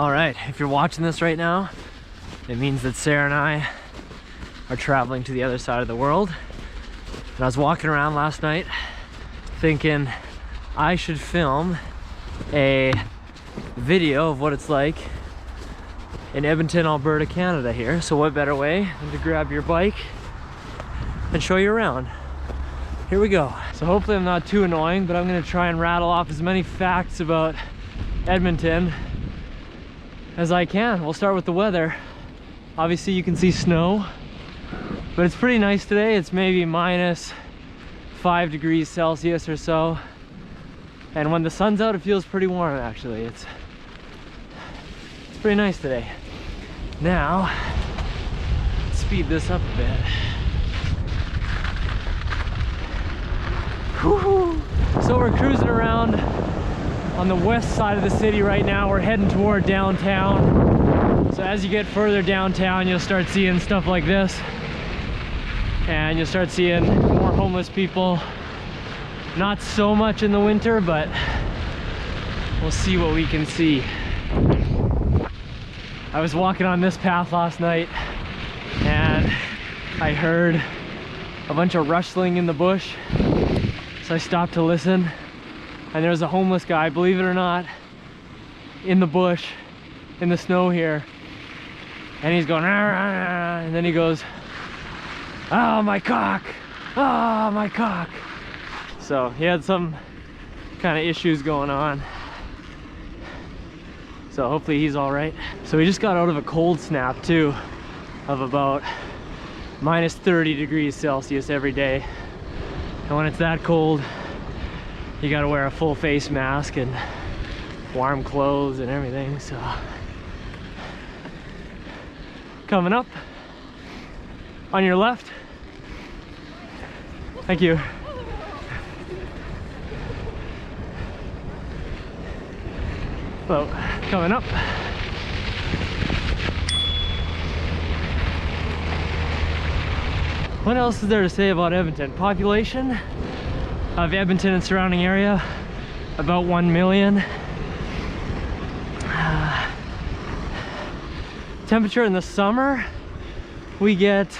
All right, if you're watching this right now, it means that Sarah and I are traveling to the other side of the world. And I was walking around last night thinking I should film a video of what it's like in Edmonton, Alberta, Canada here. So what better way than to grab your bike and show you around. Here we go. So hopefully I'm not too annoying, but I'm gonna try and rattle off as many facts about Edmonton as I can. We'll start with the weather. Obviously you can see snow, but it's pretty nice today. It's maybe minus 5 degrees Celsius or so. And when the sun's out, it feels pretty warm actually. It's pretty nice today. Now, let's speed this up a bit. Woo-hoo. So we're cruising around on the west side of the city right now. We're heading toward downtown. So as you get further downtown, you'll start seeing stuff like this. And you'll start seeing more homeless people. Not so much in the winter, but we'll see what we can see. I was walking on this path last night and I heard a bunch of rustling in the bush. So I stopped to listen, and there was a homeless guy, believe it or not, in the bush, in the snow here. And he's going, and then he goes, "Oh, my cock, oh, my cock." So he had some kind of issues going on. So hopefully he's all right. So we just got out of a cold snap too, of about minus 30 degrees Celsius every day. And when it's that cold, you gotta wear a full face mask and warm clothes and everything. So coming up on your left. Thank you. So coming up. What else is there to say about Edmonton? Population of Edmonton and surrounding area, about 1 million. Temperature in the summer, we get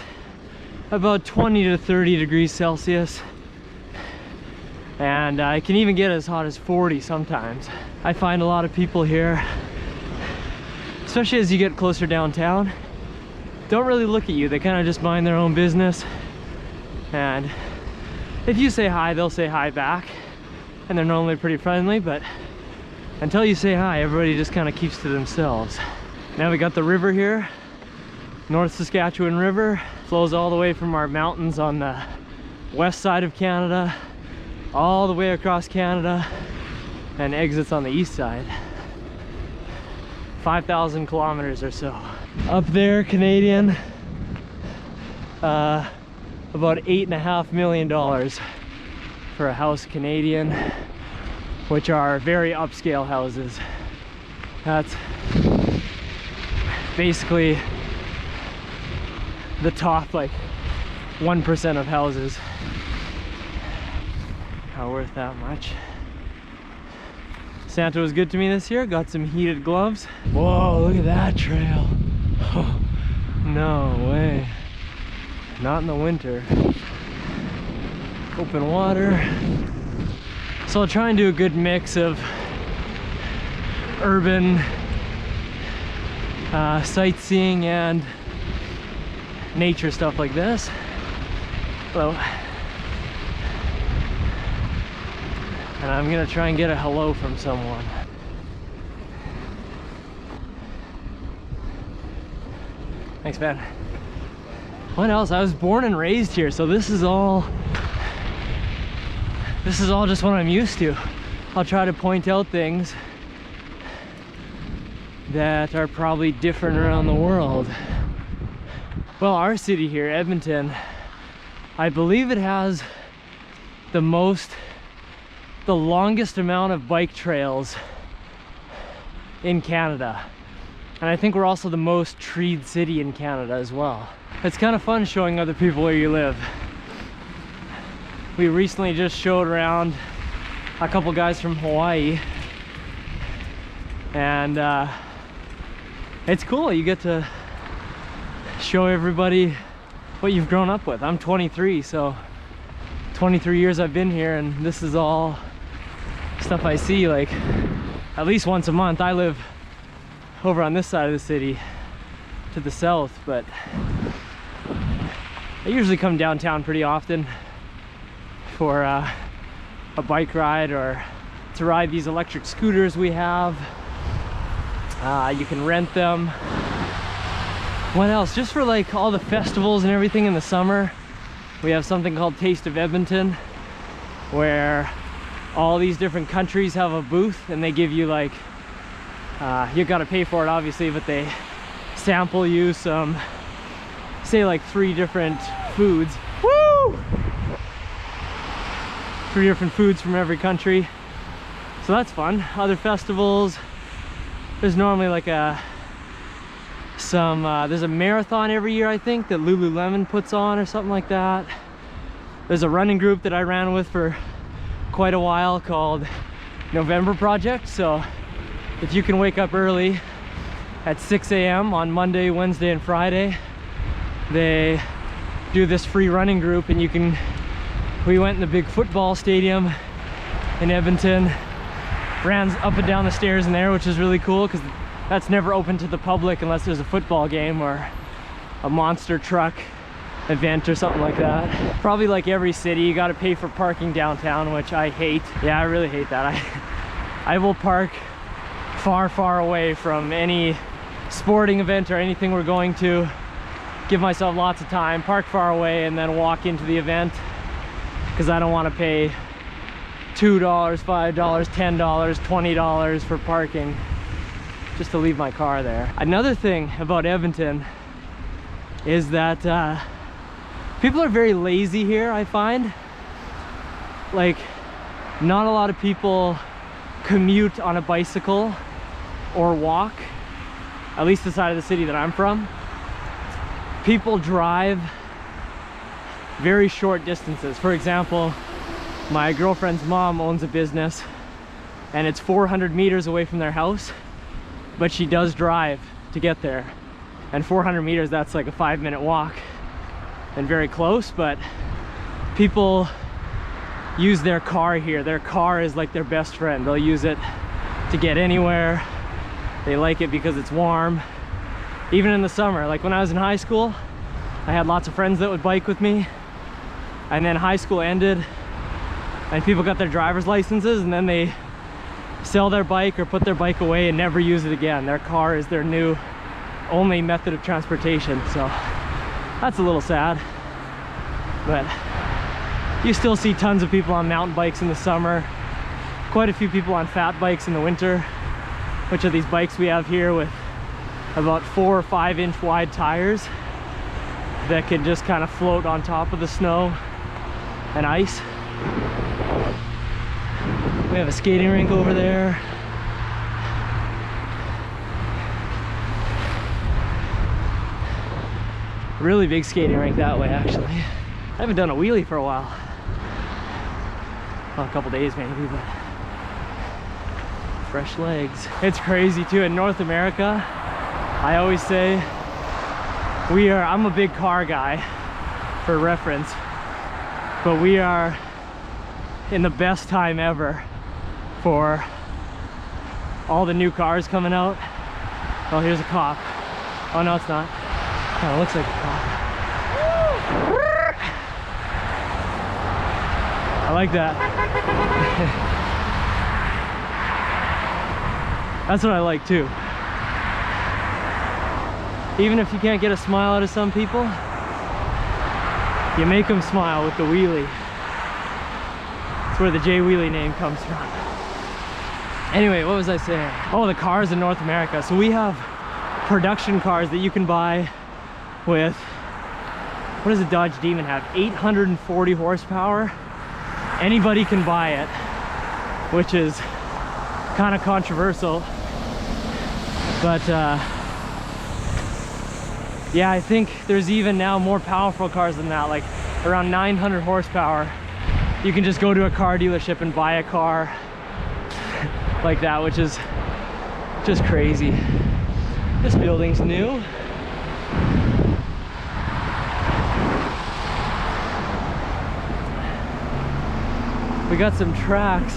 about 20 to 30 degrees Celsius. And it can even get as hot as 40 sometimes. I find a lot of people here, especially as you get closer downtown, don't really look at you. They kind of just mind their own business. And if you say hi, they'll say hi back. And they're normally pretty friendly, but until you say hi, everybody just kind of keeps to themselves. Now we got the river here. North Saskatchewan River flows all the way from our mountains on the west side of Canada, all the way across Canada, and exits on the east side. 5,000 kilometers or so. Up there, Canadian, about $8.5 million for a house Canadian, which are very upscale houses. That's basically the top like 1% of houses. Not worth that much. Santa was good to me this year, got some heated gloves. Whoa, look at that trail. Oh, no way. Not in the winter. Open water. So I'll try and do a good mix of urban sightseeing and nature stuff like this. Hello. And I'm gonna try and get a hello from someone. Thanks, man. What else? I was born and raised here, so this is all just what I'm used to. I'll try to point out things that are probably different around the world. Well, our city here, Edmonton, I believe it has the longest amount of bike trails in Canada. And I think we're also the most treed city in Canada as well. It's kind of fun showing other people where you live. We recently just showed around a couple guys from Hawaii, and it's cool. You get to show everybody what you've grown up with. I'm 23, so 23 years I've been here, and this is all stuff I see like at least once a month. I live over on this side of the city to the south, but I usually come downtown pretty often for a bike ride or to ride these electric scooters we have. You can rent them. What else? Just for like all the festivals and everything in the summer, we have something called Taste of Edmonton, where all these different countries have a booth, and they give you like, you gotta pay for it obviously, but they sample you some, say like 3 different foods. Woo! 3 different foods from every country. So that's fun. Other festivals, there's normally like there's a marathon every year, I think, that Lululemon puts on or something like that. There's a running group that I ran with for quite a while called November Project. So if you can wake up early at 6 a.m. on Monday, Wednesday, and Friday, they do this free running group, and we went in the big football stadium in Edmonton, ran up and down the stairs in there, which is really cool because that's never open to the public unless there's a football game or a monster truck event or something like that. Probably like every city, you got to pay for parking downtown, which I hate. Yeah, I really hate that. I will park far away from any sporting event or anything we're going to. Give myself lots of time, park far away, and then walk into the event, because I don't want to pay $2, $5, $10, $20 for parking just to leave my car there. Another thing about Edmonton is that people are very lazy here, I find. Like, not a lot of people commute on a bicycle or walk, at least the side of the city that I'm from. People drive very short distances. For example, my girlfriend's mom owns a business and it's 400 meters away from their house, but she does drive to get there. And 400 meters, that's like a 5-minute walk and very close. But people use their car here. Their car is like their best friend. They'll use it to get anywhere. They like it because it's warm. Even in the summer, like when I was in high school, I had lots of friends that would bike with me, and then high school ended and people got their driver's licenses, and then they sell their bike or put their bike away and never use it again. Their car is their new only method of transportation. So that's a little sad, but you still see tons of people on mountain bikes in the summer, quite a few people on fat bikes in the winter, which are these bikes we have here with about 4 or 5 inch wide tires that can just kind of float on top of the snow and ice. We have a skating rink over there. Really big skating rink that way, actually. I haven't done a wheelie for a while. Well, a couple days maybe, but fresh legs. It's crazy too. In North America, I always say I'm a big car guy for reference, but we are in the best time ever for all the new cars coming out. Oh, here's a cop. Oh no, it's not. Oh, it looks like a cop. I like that. That's what I like too. Even if you can't get a smile out of some people, you make them smile with the wheelie. That's where the Jay Wheelie name comes from. Anyway, what was I saying? Oh, the cars in North America. So we have production cars that you can buy with, what does a Dodge Demon have? 840 horsepower. Anybody can buy it, which is kind of controversial. But yeah, I think there's even now more powerful cars than that, like around 900 horsepower. You can just go to a car dealership and buy a car like that, which is just crazy. This building's new. We got some tracks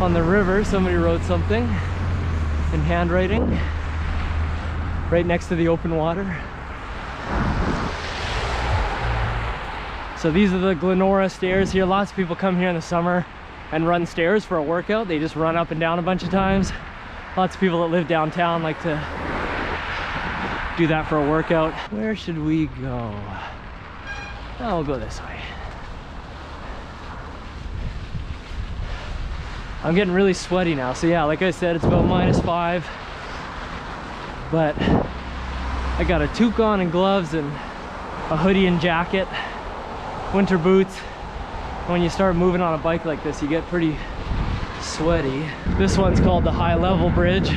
on the river. Somebody wrote something in handwriting right next to the open water. So these are the Glenora stairs here. Lots of people come here in the summer and run stairs for a workout. They just run up and down a bunch of times. Lots of people that live downtown like to do that for a workout. Where should we go? Oh, we'll go this way. I'm getting really sweaty now. So yeah, like I said, it's about -5. But I got a toque on and gloves and a hoodie and jacket, winter boots. When you start moving on a bike like this, you get pretty sweaty. This one's called the High Level Bridge.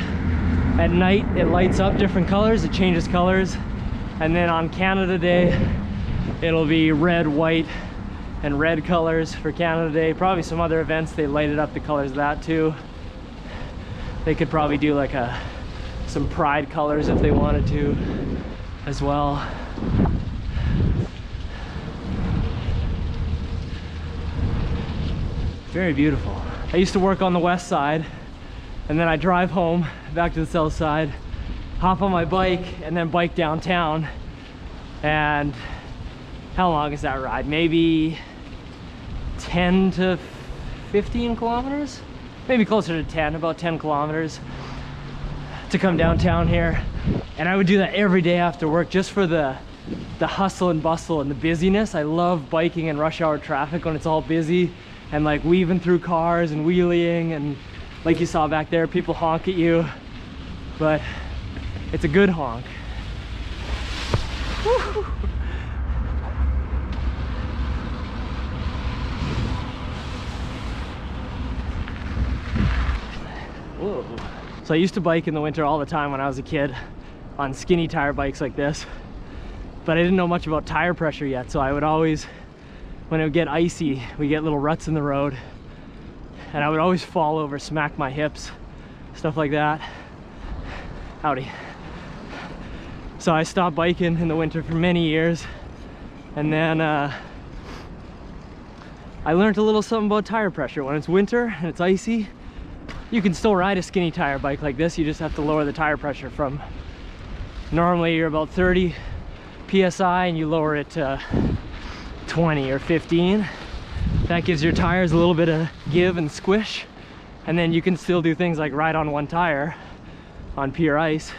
At night, it lights up different colors. It changes colors. And then on Canada Day, it'll be red, white, and red colors for Canada Day. Probably some other events, they lighted up the colors of that too. They could probably do like some pride colors if they wanted to as well. Very beautiful. I used to work on the west side, and then I drive home back to the south side, hop on my bike, and then bike downtown. And how long is that ride? Maybe 10 to 15 kilometers? Maybe closer to 10, about 10 kilometers to come downtown here. And I would do that every day after work just for the hustle and bustle and the busyness. I love biking in rush hour traffic when it's all busy and like weaving through cars and wheeling, and like you saw back there, people honk at you, but it's a good honk. Woo! Whoa. So I used to bike in the winter all the time when I was a kid on skinny tire bikes like this, but I didn't know much about tire pressure yet. So I would always, when it would get icy, we get little ruts in the road, and I would always fall over, smack my hips, stuff like that. Howdy. So I stopped biking in the winter for many years, and then I learned a little something about tire pressure. When it's winter and it's icy, you can still ride a skinny tire bike like this. You just have to lower the tire pressure from, normally you're about 30 PSI, and you lower it to 20 or 15. That gives your tires a little bit of give and squish, and then you can still do things like ride on one tire on pure ice,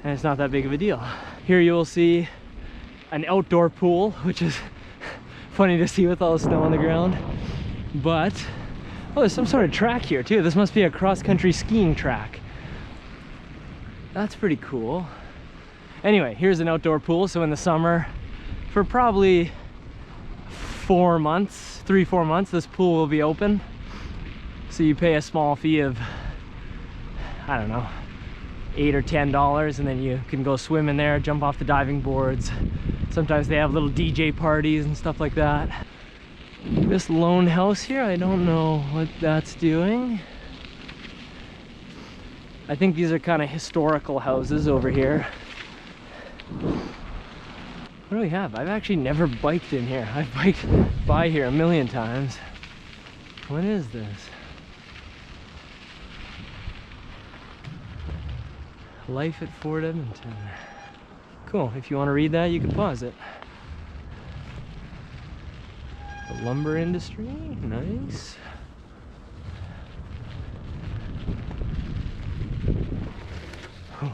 and it's not that big of a deal. Here you will see an outdoor pool, which is funny to see with all the snow on the ground. But oh, there's some sort of track here too. This must be a cross-country skiing track. That's pretty cool. Anyway, here's an outdoor pool. So in the summer, for probably 4 months, 3-4 months, this pool will be open. So you pay a small fee of, I don't know, $8 or $10, and then you can go swim in there, jump off the diving boards. Sometimes they have little DJ parties and stuff like that. This lone house here, I don't know what that's doing. I think these are kind of historical houses over here. What do we have? I've actually never biked in here. I've biked by here a million times. What is this? Life at Fort Edmonton. Cool. If you want to read that, you can pause it. The lumber industry, nice. Oh.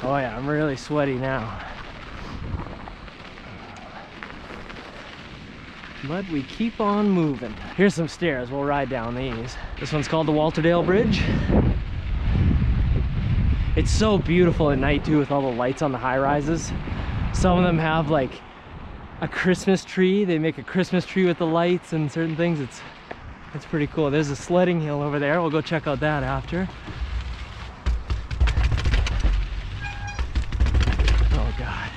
Oh yeah, I'm really sweaty now. But we keep on moving. Here's some stairs, we'll ride down these. This one's called the Walterdale Bridge. It's so beautiful at night too, with all the lights on the high rises. Some of them have like a Christmas tree. They make a Christmas tree with the lights and certain things. It's pretty cool. There's a sledding hill over there. We'll go check out that after. Oh God.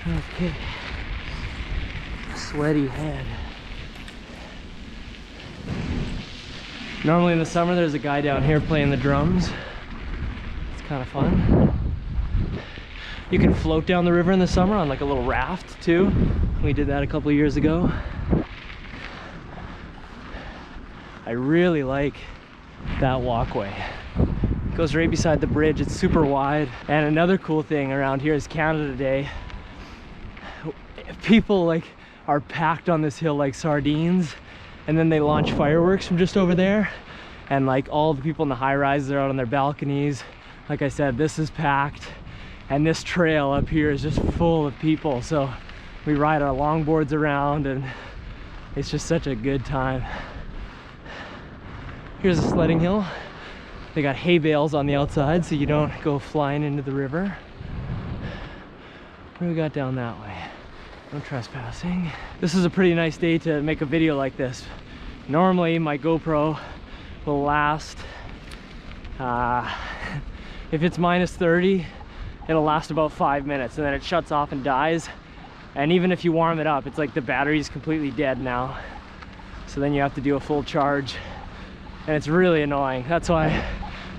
Okay. Sweaty head. Normally in the summer there's a guy down here playing the drums. It's kind of fun. You can float down the river in the summer on like a little raft too. We did that a couple of years ago. I really like that walkway. It goes right beside the bridge. It's super wide. And another cool thing around here is Canada Day. People like are packed on this hill like sardines, and then they launch fireworks from just over there, and like all the people in the high rises are out on their balconies. Like I said, this is packed, and this trail up here is just full of people. So we ride our longboards around, and it's just such a good time. Here's a sledding hill. They got hay bales on the outside so you don't go flying into the river. What do we got down that way? No trespassing. This is a pretty nice day to make a video like this. Normally my GoPro will last, if it's minus 30, it'll last about 5 minutes, and then it shuts off and dies. And even if you warm it up, it's like the battery's completely dead now. So then you have to do a full charge, and it's really annoying. That's why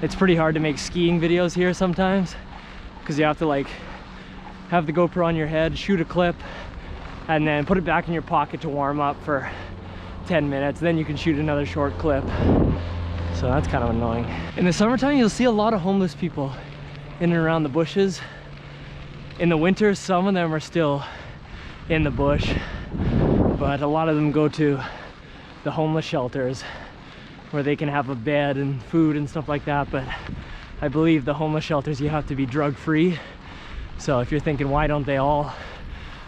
it's pretty hard to make skiing videos here sometimes, because you have to like have the GoPro on your head, shoot a clip, and then put it back in your pocket to warm up for 10 minutes. Then you can shoot another short clip. So that's kind of annoying. In the summertime, you'll see a lot of homeless people in and around the bushes. In the winter, some of them are still in the bush, but a lot of them go to the homeless shelters where they can have a bed and food and stuff like that. But I believe the homeless shelters, you have to be drug-free. So if you're thinking, why don't they all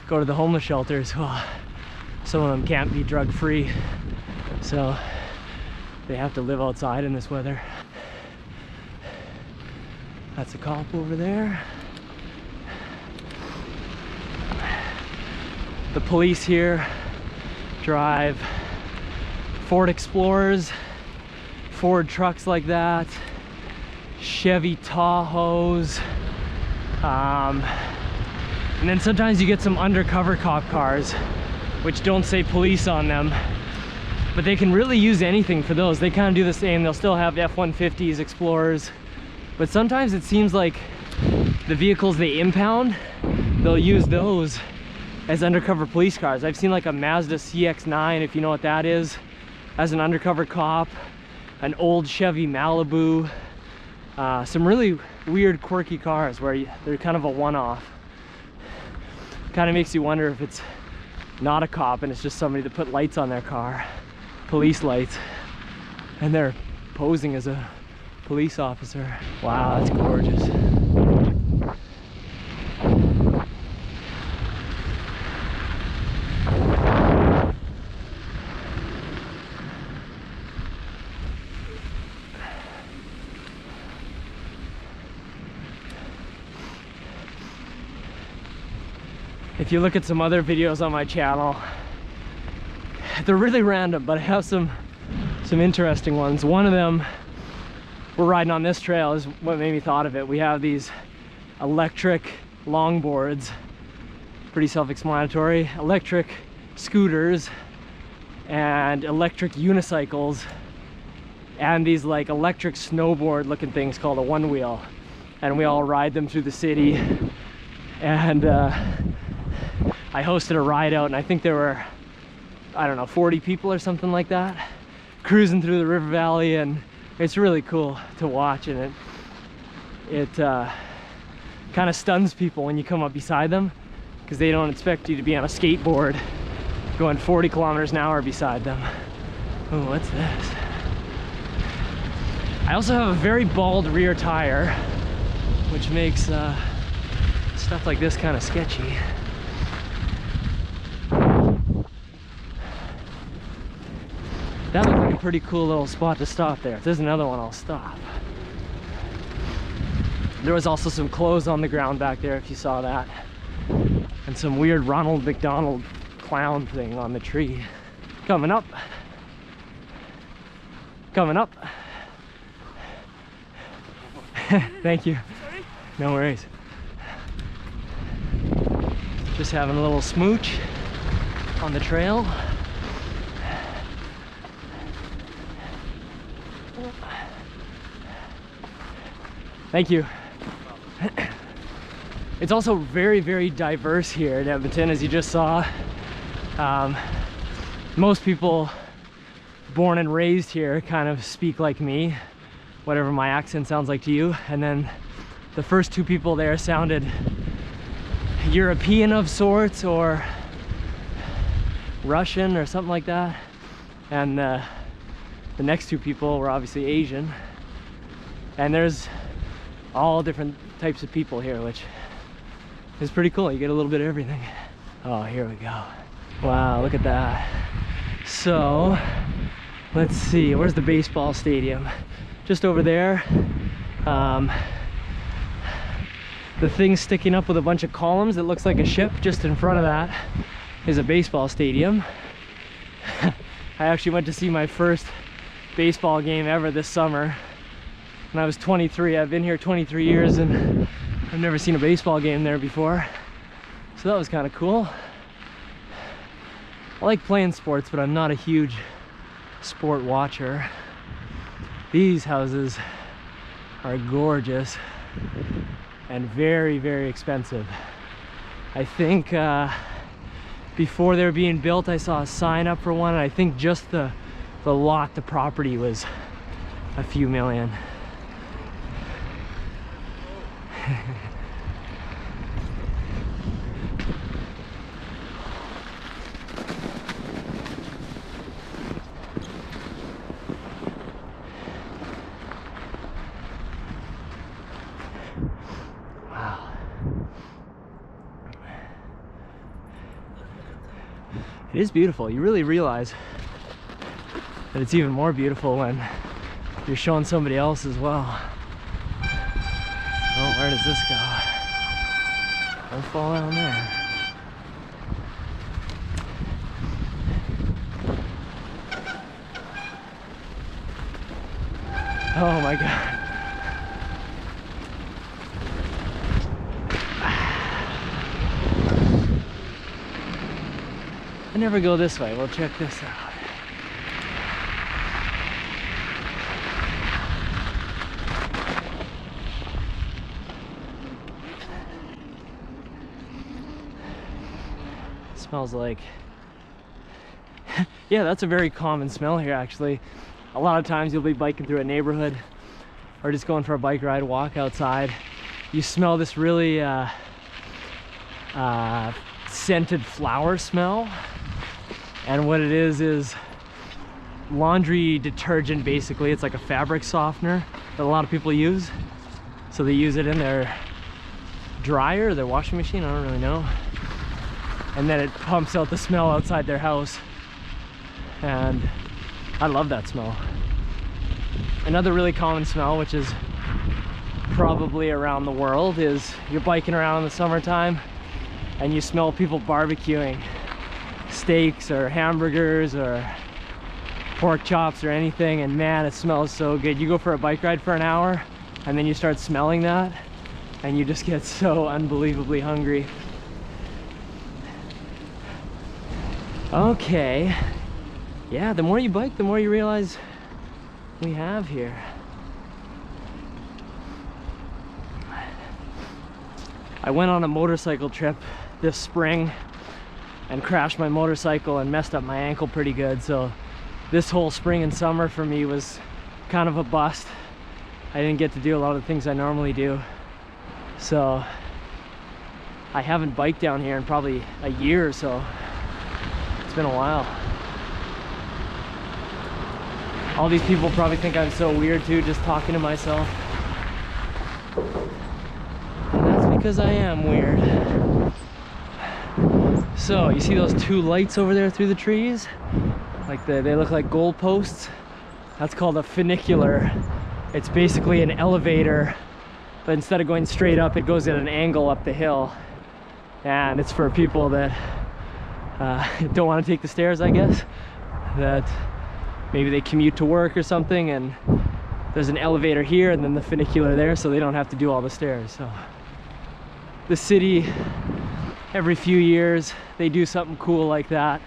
go to the homeless shelters? Well, some of them can't be drug-free, so they have to live outside in this weather. That's a cop over there. The police here drive Ford Explorers, Ford trucks like that, Chevy Tahoes, and then sometimes you get some undercover cop cars which don't say police on them, but they can really use anything for those. They kind of do the same. They'll still have F-150s, Explorers, but sometimes it seems like the vehicles they impound, they'll use those as undercover police cars. I've seen like a Mazda CX-9, if you know what that is, as an undercover cop, an old Chevy Malibu, some really weird, quirky cars where they're kind of a one-off. Kind of makes you wonder if it's not a cop and it's just somebody that put lights on their car, police lights, and they're posing as a police officer. Wow, that's gorgeous. If you look at some other videos on my channel, they're really random, but I have some interesting ones. One of them, we're riding on this trail, is what made me thought of it. We have these electric longboards, pretty self-explanatory, electric scooters and electric unicycles, and these like electric snowboard looking things called a one wheel, and we all ride them through the city. And I hosted a ride out, and I think there were, I don't know, 40 people or something like that, cruising through the river valley, and it's really cool to watch. And it kind of stuns people when you come up beside them, because they don't expect you to be on a skateboard going 40 kilometers an hour beside them. Oh, what's this? I also have a very bald rear tire, which makes stuff like this kind of sketchy. That looked like a pretty cool little spot to stop there. If there's another one, I'll stop. There was also some clothes on the ground back there, if you saw that. And some weird Ronald McDonald clown thing on the tree. Coming up. Coming up. Thank you. Sorry? No worries. Just having a little smooch on the trail. Thank you. It's also very, very diverse here in Edmonton, as you just saw. Most people born and raised here kind of speak like me, whatever my accent sounds like to you. And then the first two people there sounded European of sorts, or Russian or something like that. And the next two people were obviously Asian. And there's all different types of people here, which is pretty cool. You get a little bit of everything. Oh, here we go. Wow, look at that. So, let's see, where's the baseball stadium? Just over there. The thing sticking up with a bunch of columns that looks like a ship, just in front of that is a baseball stadium. I actually went to see my first baseball game ever this summer when I was 23. I've been here 23 years and I've never seen a baseball game there before. So that was kind of cool. I like playing sports, but I'm not a huge sport watcher. These houses are gorgeous and very, very expensive. I think before they were being built, I saw a sign up for one, and I think just the lot, the property, was a few million. It is beautiful. You really realize that it's even more beautiful when you're showing somebody else as well. Oh, where does this go? Don't fall down there. Oh my God. I never go this way. We'll check this out. Smells like yeah, that's a very common smell here actually. A lot of times you'll be biking through a neighborhood or just going for a bike ride, walk outside. You smell this really scented flower smell. And what it is laundry detergent basically. It's like a fabric softener that a lot of people use. So they use it in their dryer, their washing machine, I don't really know. And then it pumps out the smell outside their house. And I love that smell. Another really common smell, which is probably around the world, is you're biking around in the summertime and you smell people barbecuing steaks or hamburgers or pork chops or anything, and man, it smells so good. You go for a bike ride for an hour and then you start smelling that and you just get so unbelievably hungry. Okay, yeah, the more you bike, the more you realize we have here. I went on a motorcycle trip this spring and crashed my motorcycle and messed up my ankle pretty good, so this whole spring and summer for me was kind of a bust. I didn't get to do a lot of the things I normally do, so I haven't biked down here in probably a year or so. It's been a while. All these people probably think I'm so weird too, just talking to myself. And that's because I am weird. So, you see those two lights over there through the trees? Like they look like goal posts. That's called a funicular. It's basically an elevator, but instead of going straight up, it goes at an angle up the hill. And it's for people that don't want to take the stairs, I guess. That maybe they commute to work or something, and there's an elevator here and then the funicular there, so they don't have to do all the stairs. So the city every few years they do something cool like that,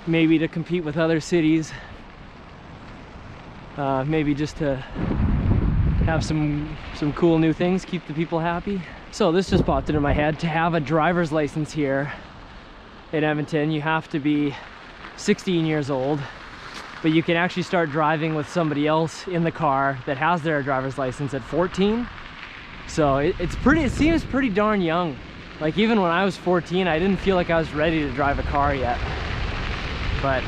maybe to compete with other cities, maybe just to have some cool new things, keep the people happy. So this just popped into my head. To have a driver's license here in Edmonton, you have to be 16 years old, but you can actually start driving with somebody else in the car that has their driver's license at 14. So it seems pretty darn young. Like even when I was 14, I didn't feel like I was ready to drive a car yet. But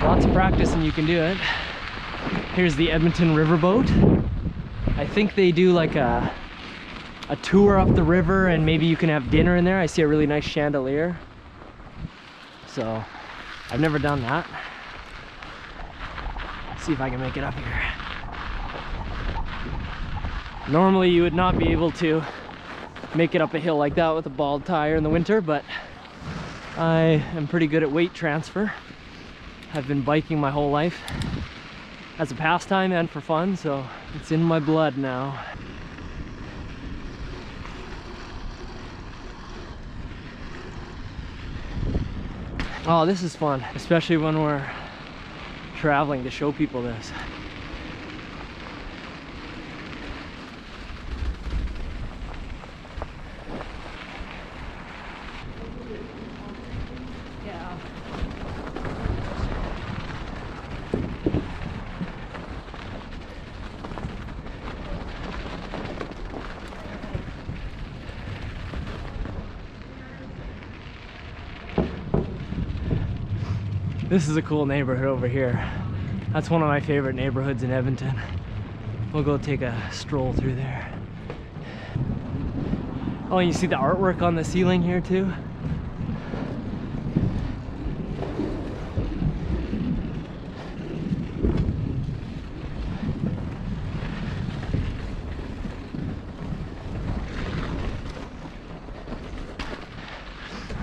lots of practice and you can do it. Here's the Edmonton Riverboat. I think they do like a tour up the river, and maybe you can have dinner in there. I see a really nice chandelier. So I've never done that. Let's see if I can make it up here. Normally you would not be able to make it up a hill like that with a bald tire in the winter, but I am pretty good at weight transfer. I've been biking my whole life as a pastime and for fun, so it's in my blood now. Oh, this is fun, especially when we're traveling, to show people this. This is a cool neighborhood over here. That's one of my favorite neighborhoods in Edmonton. We'll go take a stroll through there. Oh, you see the artwork on the ceiling here too?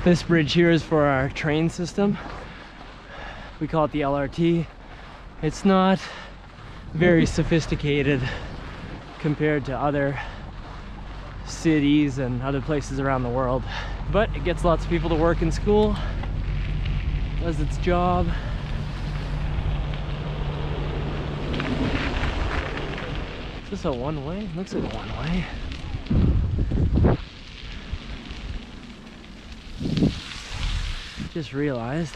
This bridge here is for our train system. We call it the LRT. It's not very sophisticated compared to other cities and other places around the world, but it gets lots of people to work in school, does its job. Is this a one-way? Looks like a one-way. Just realized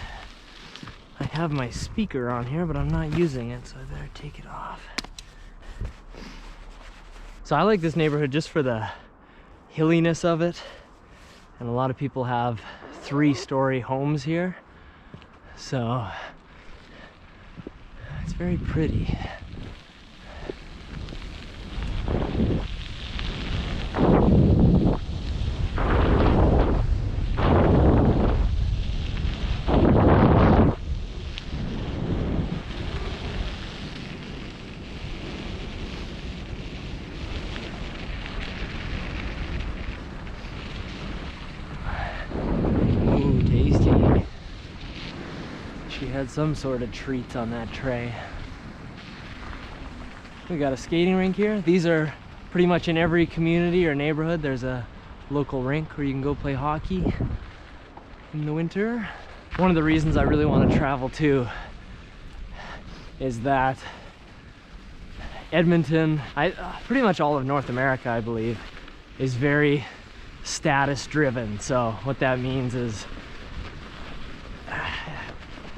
I have my speaker on here, but I'm not using it, so I better take it off. So I like this neighborhood just for the hilliness of it, and a lot of people have 3-story homes here, so it's very pretty. Had some sort of treats on that tray. We got a skating rink here. These are pretty much in every community or neighborhood. There's a local rink where you can go play hockey in the winter. One of the reasons I really want to travel too is that Edmonton, pretty much all of North America, I believe, is very status driven. So what that means is,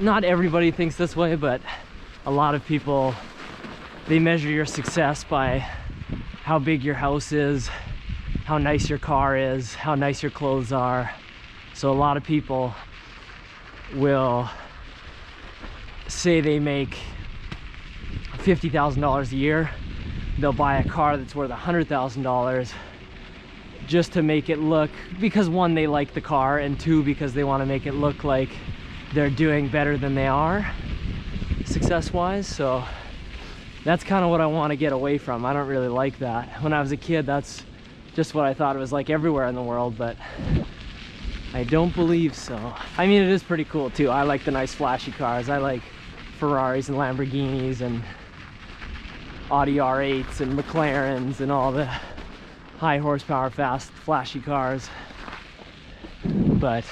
not everybody thinks this way, but a lot of people, they measure your success by how big your house is, how nice your car is, how nice your clothes are. So a lot of people will say they make $50,000 a year. They'll buy a car that's worth $100,000 just to make it look, because one, they like the car, and two, because they want to make it look like they're doing better than they are success-wise. So that's kind of what I want to get away from. I don't really like that. When I was a kid, that's just what I thought it was like everywhere in the world, but I don't believe so. I mean, it is pretty cool too. I like the nice flashy cars. I like Ferraris and Lamborghinis and Audi R8s and McLarens and all the high horsepower, fast, flashy cars. but